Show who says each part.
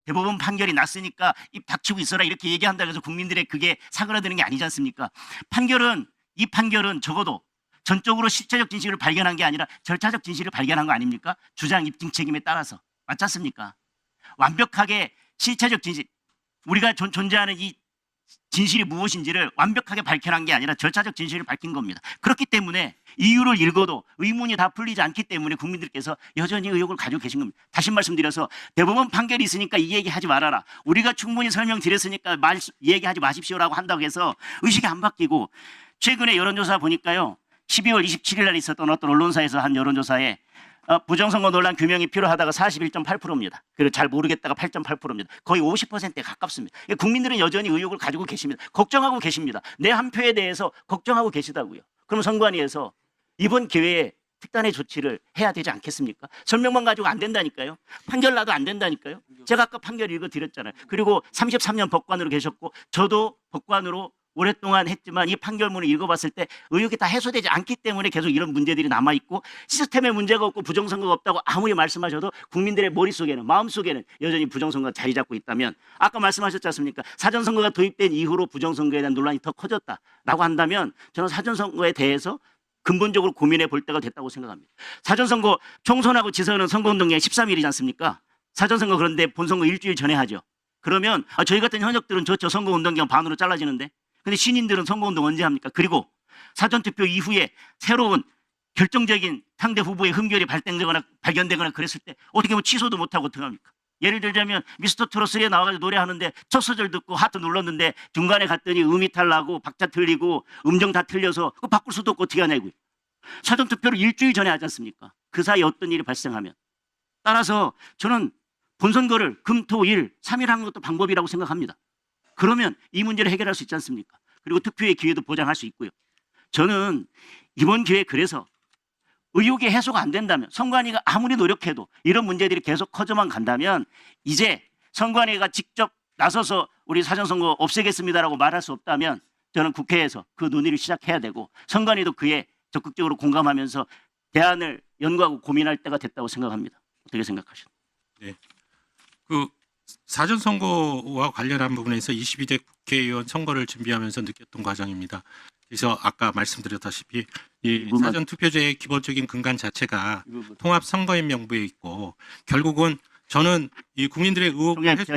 Speaker 1: 대법원 판결이 났으니까 입 닥치고 있어라 이렇게 얘기한다고 해서 국민들의 그게 사그라드는 게 아니지 않습니까? 이 판결은 적어도 전적으로 실체적 진실을 발견한 게 아니라 절차적 진실을 발견한 거 아닙니까? 주장 입증 책임에 따라서. 맞지 않습니까? 완벽하게 실체적 진실, 우리가 존재하는 이 진실이 무엇인지를 완벽하게 밝혀낸 게 아니라 절차적 진실을 밝힌 겁니다. 그렇기 때문에 이유를 읽어도 의문이 다 풀리지 않기 때문에 국민들께서 여전히 의혹을 가지고 계신 겁니다. 다시 말씀드려서 대법원 판결이 있으니까 이 얘기하지 말아라. 우리가 충분히 설명드렸으니까 얘기하지 마십시오라고 한다고 해서 의식이 안 바뀌고, 최근에 여론조사 보니까요. 12월 27일 날 있었던 어떤 언론사에서 한 여론조사에 부정선거 논란 규명이 필요하다가 41.8%입니다. 그리고 잘 모르겠다가 8.8%입니다. 거의 50%에 가깝습니다. 국민들은 여전히 의혹을 가지고 계십니다. 걱정하고 계십니다. 내 한 표에 대해서 걱정하고 계시다고요. 그럼 선관위에서 이번 기회에 특단의 조치를 해야 되지 않겠습니까? 설명만 가지고 안 된다니까요. 판결 나도 안 된다니까요. 제가 아까 판결 읽어드렸잖아요. 그리고 33년 법관으로 계셨고 저도 법관으로 오랫동안 했지만 이 판결문을 읽어봤을 때 의혹이 다 해소되지 않기 때문에 계속 이런 문제들이 남아있고, 시스템에 문제가 없고 부정선거가 없다고 아무리 말씀하셔도 국민들의 머릿속에는, 마음속에는 여전히 부정선거가 자리 잡고 있다면, 아까 말씀하셨지 않습니까? 사전선거가 도입된 이후로 부정선거에 대한 논란이 더 커졌다라고 한다면 저는 사전선거에 대해서 근본적으로 고민해 볼 때가 됐다고 생각합니다. 사전선거, 총선하고 지선은 선거운동기간 13일이지 않습니까? 사전선거 그런데 본선거 일주일 전에 하죠. 그러면 저희 같은 현역들은 좋죠. 선거운동기간 반으로 잘라지는데. 근데 신인들은 선거운동 언제 합니까? 그리고 사전투표 이후에 새로운 결정적인 상대 후보의 흠결이 발견되거나 그랬을 때 어떻게 보면 취소도 못하고 어떻게 합니까? 예를 들자면 미스터 트롯3에 나와가지고 노래하는데 첫 소절 듣고 하트 눌렀는데 중간에 갔더니 음이 탈나고 박자 틀리고 음정 다 틀려서 그거 바꿀 수도 없고 어떻게 하냐고요. 사전투표를 일주일 전에 하지 않습니까? 그 사이에 어떤 일이 발생하면. 따라서 저는 본선거를 금, 토, 일, 3일 하는 것도 방법이라고 생각합니다. 그러면 이 문제를 해결할 수 있지 않습니까? 그리고 투표의 기회도 보장할 수 있고요. 저는 이번 기회에 그래서 의혹이 해소가 안 된다면, 선관위가 아무리 노력해도 이런 문제들이 계속 커져만 간다면 이제 선관위가 직접 나서서 우리 사전선거 없애겠습니다라고 말할 수 없다면 저는 국회에서 그 논의를 시작해야 되고, 선관위도 그에 적극적으로 공감하면서 대안을 연구하고 고민할 때가 됐다고 생각합니다. 어떻게 생각하십니까?
Speaker 2: 네. 사전선거와 관련한 부분에서 22대 국회의원 선거를 준비하면서 느꼈던 과정입니다. 그래서 아까 말씀드렸다시피 이 사전투표제의 기본적인 근간 자체가 통합선거인 명부에 있고, 결국은 저는 이 국민들의 의혹을